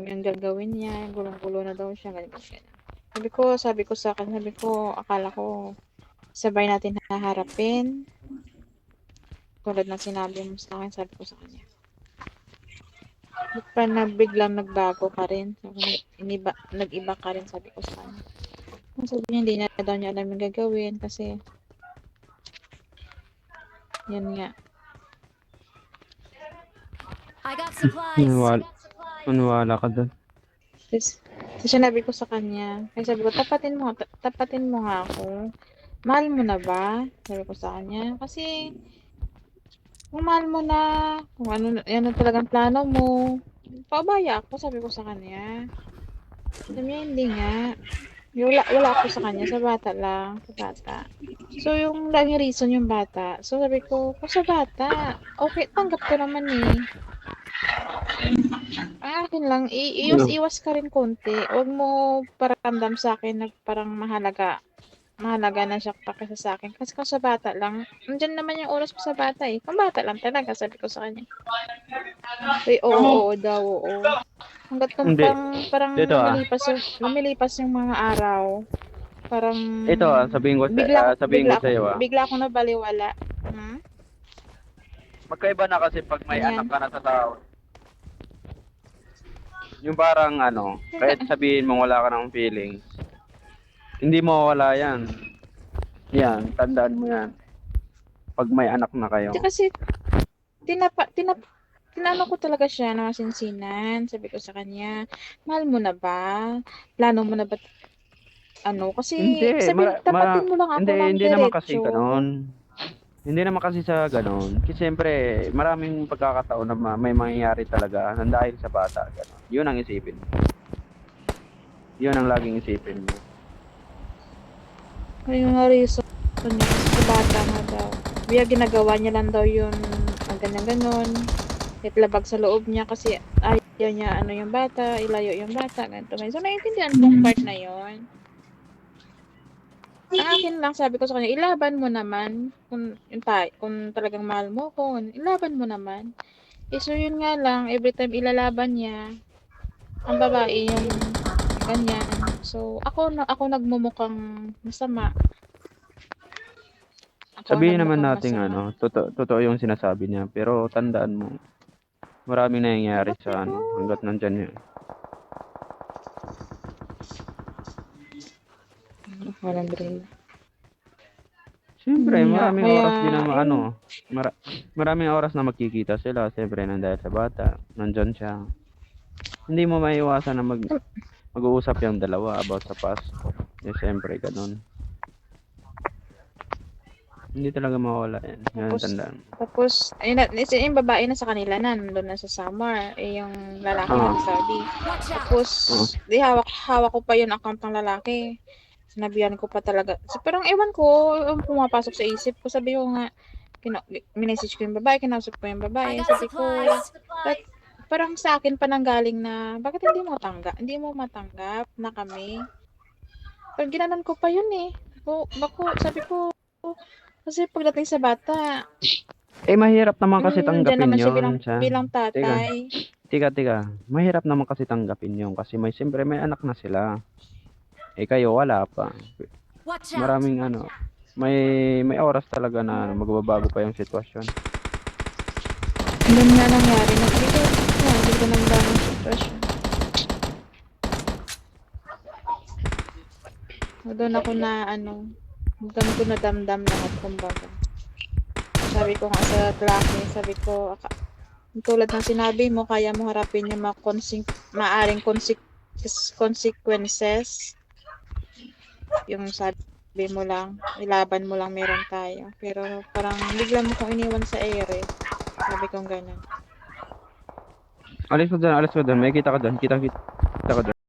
yung gagawin niya, gulong-gulo na daw siya, ganyan, ganyan. Sabi ko sa akin, sabi ko, akala ko sabay natin haharapin. Tulad ng sinabi mo sa akin, sabi ko sa kanya. Ba't pa na biglang nagbago ka rin? Nag-iba ka rin, sabi ko sa kanya. Sabi niya, hindi na daw niya alam yung gagawin kasi yan nga. I got supplies. Maniwala ka doon. Tapos sinabi ko sa kanya, kaya sabi ko, tapatin mo nga ako. Mahal mo na ba? Sabi ko sa kanya. Kasi, kung mahal mo na, kung ano, yan ang talagang plano mo, paubaya ako, sabi ko sa kanya. Sabi niya, hindi nga. Wala ako sa kanya, sa bata lang, sa bata. So, yung laging reason yung bata. So, sabi ko, kung sa bata, okay, tanggap ko naman eh. Ang akin lang, iwas ka rin konti. Huwag mo paramdam sa akin na parang mahalaga na siya pakisa sa akin. Kasi kung sa bata lang, andyan naman yung oras mo sa bata eh. Kung bata lang talaga, sabi ko sa kanya. Uy, oo daw, oo. Hanggat kung Hindi. parang Dito, lumilipas yung mga araw, parang Ito sabihin ko sa'yo. bigla akong nabaliwala. Hmm? Magkaiba na kasi pag may Ganyan. anak ka na sa tao. Yung parang kahit sabihin mo wala ka ng feelings, hindi mo wala yan. Yan, tandaan mo yan. Pag may anak na kayo. Kasi tinanong ko talaga siya na masinsinan. Sabi ko sa kanya, mahal mo na ba? Plano mo na ba? Kasi Hindi, tapatin mo lang ako ng hindi naman kasi diretso. ganoon. Hindi naman kasi sa ganoon. Kasi siyempre, maraming pagkakataon na may mangyayari talaga nang dahil sa bata. Ganon. Yun ang isipin mo. Yun ang laging isipin mo. Yung reason niya kasi sa bata nga daw. Biya ginagawa niya lang daw yun ganyan-ganon. Itlabag sa loob niya kasi ayaw niya yung bata, ilayo yung bata, ganito. So, naiintindihan kong part na yun. Ang akin lang, sabi ko sa kanya, ilaban mo naman. Kung talagang mahal mo ko, ilaban mo naman. So, yun nga lang, every time ilalaban niya, ang babae yung ganyan. So, ako nagmumukhang masama. Sabihin naman natin totoo yung sinasabi niya. Pero tandaan mo, maraming nangyayari sa hanggat nandyan yun. Walang drill. Siyempre, maraming oras din na maraming oras na magkikita sila. Siyempre, dahil sa bata, nandyan siya. Hindi mo maiwasan na mag-uusap yung dalawa about sa past. Siyempre, ganun. Hindi talaga mawala yan. Yan tandaan. Tapos, yung babae na sa kanila na, nandun na sa Samar. Yung lalaki na sa Saudi. Tapos, di hawak ko pa yung account ng lalaki. Sinabihan ko pa talaga. So, parang ewan ko, pumapasok sa isip ko. Sabi ko nga, minessage ko yung babae, kinausap ko yung babae. Sabi ko, parang sa akin pa nanggaling na, bakit hindi mo matanggap na kami? Pag ginanon ko pa yun eh. Sabi ko, kasi pagdating sa bata, mahirap naman kasi tanggapin naman yun. Siya bilang tatay. Tika. Mahirap naman kasi tanggapin yun kasi siyempre may anak na sila. Kayo wala pa. Maraming may oras talaga na magbabago pa yung sitwasyon. Doon nga nangyari, nagbigay ng bagong sitwasyon. Doon ako na damdam lahat, kumbaga. Sabi ko nga sa lalaki, tulad ng sinabi mo, kaya mo harapin yung maaring consequences. Yung sabi mo lang, ilaban mo lang, meron tayo. Pero parang bigla mo kong iniwan sa ere. Sabi kong ganun. Alis ko doon. May kita ka doon. Kita ka doon.